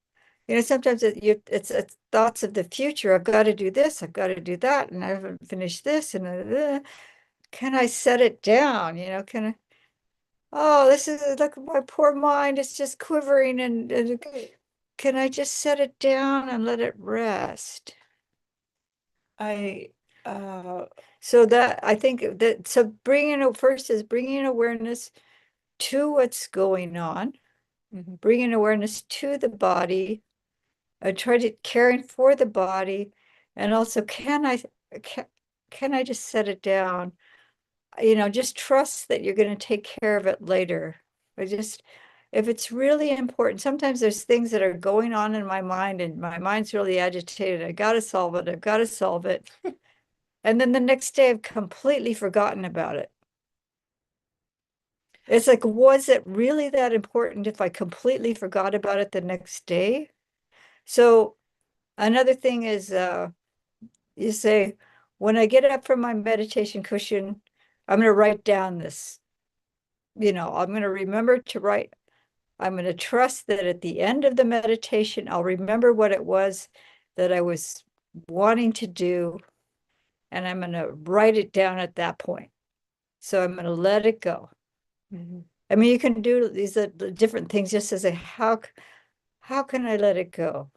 sometimes it's thoughts of the future. I've got to do this, I've got to do that, and I haven't finished this, and can I set it down? Can I, oh, this is like my poor mind is just quivering, and can I just set it down and let it rest? I So that I think that so first is bringing awareness to what's going on, bringing awareness to the body, try to caring for the body, and also can I just set it down? Just trust that you're going to take care of it later. If it's really important, sometimes there's things that are going on in my mind and my mind's really agitated. I got to solve it. I've got to solve it. And then the next day I've completely forgotten about it. It's like, was it really that important if I completely forgot about it the next day? So another thing is, you say, when I get up from my meditation cushion, I'm going to write down this. I'm going to remember to write. I'm going to trust that at the end of the meditation, I'll remember what it was that I was wanting to do, and I'm going to write it down at that point. So I'm going to let it go. I mean, you can do these different things just as how can I let it go?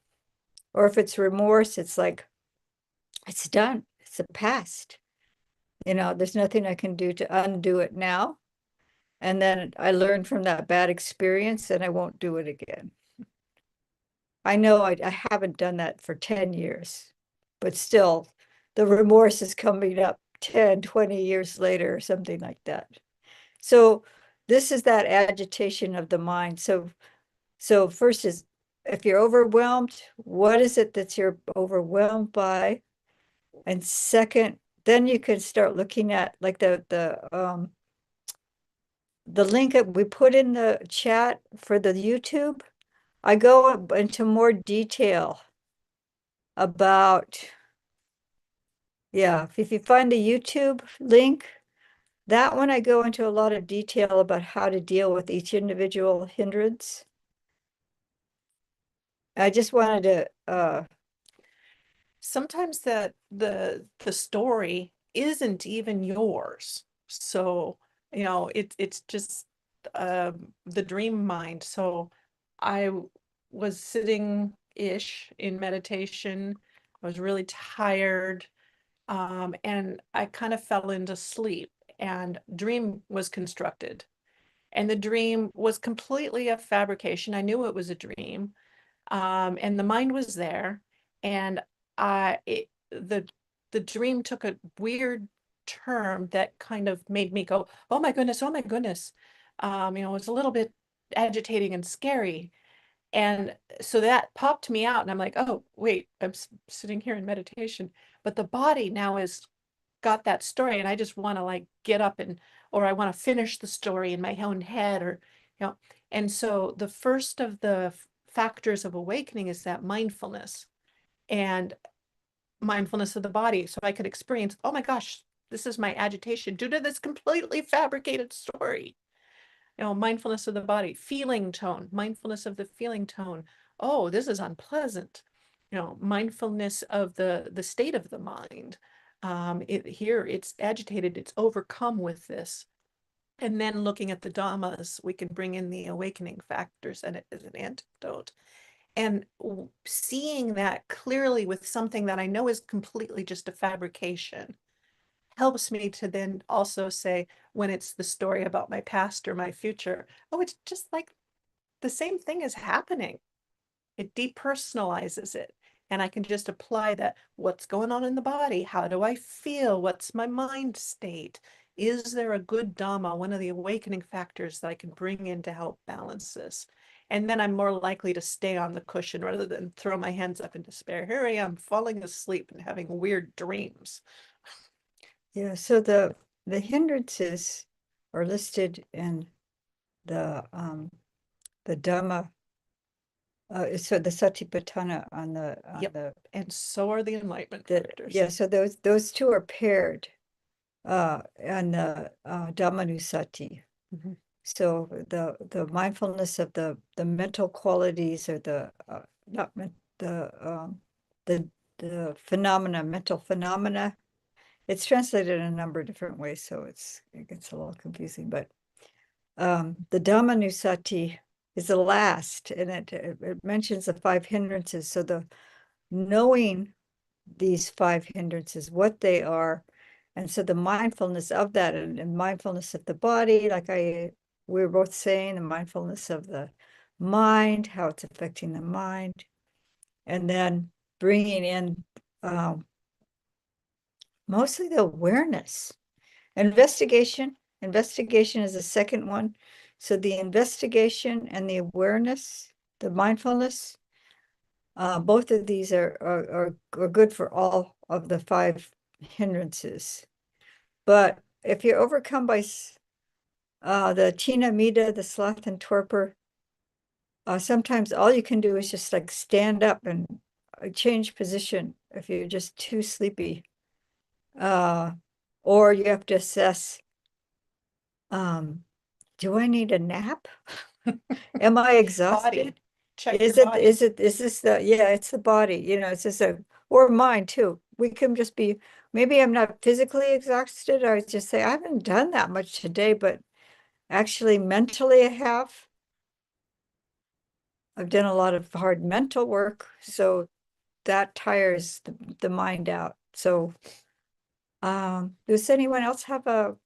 Or if it's remorse, it's like, it's done. It's a past. There's nothing I can do to undo it now. And then I learned from that bad experience and I won't do it again. I know I haven't done that for 10 years, but still the remorse is coming up 10, 20 years later or something like that. So this is that agitation of the mind. So first is, if you're overwhelmed, what is it that you're overwhelmed by? And second, then you can start looking at like the link that we put in the chat for the YouTube. I go into more detail about, yeah, if you find the YouTube link, that one I go into a lot of detail about how to deal with each individual hindrance. I just wanted to sometimes that the story isn't even yours. So, it's just the dream mind. So I was sitting-ish in meditation. I was really tired. And I kind of fell into sleep. and dream was constructed. And the dream was completely a fabrication. I knew it was a dream. And the mind was there. And the dream took a weird turn that kind of made me go, oh my goodness, oh my goodness. It was a little bit agitating and scary. And so that popped me out, and I'm like, oh, wait, I'm sitting here in meditation, but the body now is got that story, and I just want to like get up or I want to finish the story in my own head, and so the first of the factors of awakening is that mindfulness and mindfulness of the body. So I could experience, oh my gosh, this is my agitation due to this completely fabricated story. Mindfulness of the body, feeling tone, mindfulness of the feeling tone. Oh, this is unpleasant. Mindfulness of the state of the mind. Here it's agitated, it's overcome with this. And then looking at the dhammas, we can bring in the awakening factors and it as an antidote. And seeing that clearly with something that I know is completely just a fabrication helps me to then also say, when it's the story about my past or my future, oh, it's just like the same thing is happening. It depersonalizes it. And I can just apply that. What's going on in the body? How do I feel? What's my mind state? Is there a good Dhamma, one of the awakening factors that I can bring in to help balance this? And then I'm more likely to stay on the cushion rather than throw my hands up in despair. Here I am falling asleep and having weird dreams. Yeah, so the hindrances are listed in the Dhamma. So the Satipatthana on Yep. the And so are the enlightenment the factors. yeah. So those two are paired, and the Dhammanusati. Mhm. So the mindfulness of the mental qualities, or the not men- the phenomena, mental phenomena. It's translated in a number of different ways, so it gets a little confusing. But the Dhammanusati is the last, and it mentions the five hindrances. So the knowing these five hindrances, what they are, and so the mindfulness of that, and mindfulness of the body, like we were both saying, the mindfulness of the mind, how it's affecting the mind, and then bringing in mostly the awareness. Investigation is the second one. So the investigation and the awareness, the mindfulness, both of these are good for all of the five hindrances. But if you're overcome by the tina, mida, the sloth and torpor, sometimes all you can do is just like stand up and change position if you're just too sleepy. Or you have to assess, do I need a nap? Am I exhausted? Body. Check Is your it, body. is this yeah, it's the body, it's just or mind too. We can just be, maybe I'm not physically exhausted. I would just say, I haven't done that much today, but actually mentally I have. I've done a lot of hard mental work, so that tires the mind out. So, does anyone else have a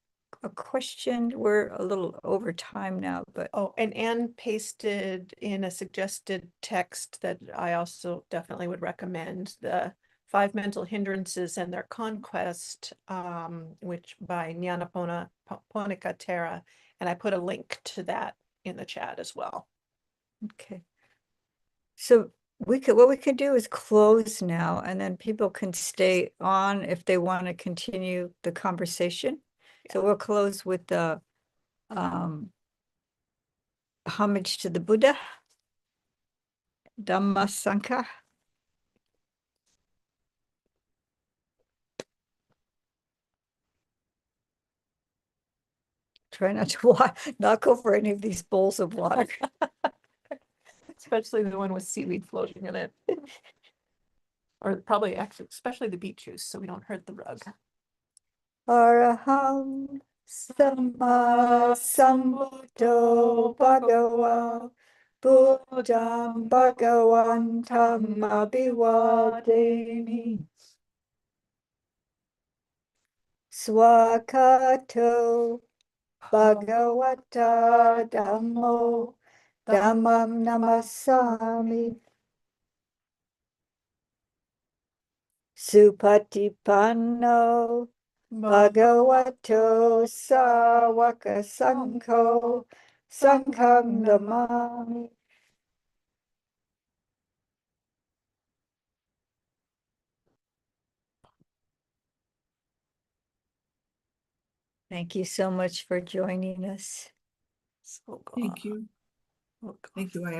question? We're a little over time now, but Oh, and Anne pasted in a suggested text that I also definitely would recommend, the Five Mental Hindrances and Their Conquest, which by Nyanaponika Thera. And I put a link to that in the chat as well. okay. So what we could do is close now, and then people can stay on if they want to continue the conversation. So we'll close with the homage to the Buddha, Dhamma Sangha. Try not to knock over any of these bowls of water. Especially the one with seaweed floating in it. Or probably actually, especially the beet juice, so we don't hurt the rug. Araham Samma Sambuddho Bhagava Buddham Bhagavantam Abhivademi. Swakato Bhagavata Dhammo Dhammam Namasami Supatipanno Bhagavato Sawaka Sangho Sangham Namami. Thank you so much for joining us. So Thank you. Oh, Thank you. I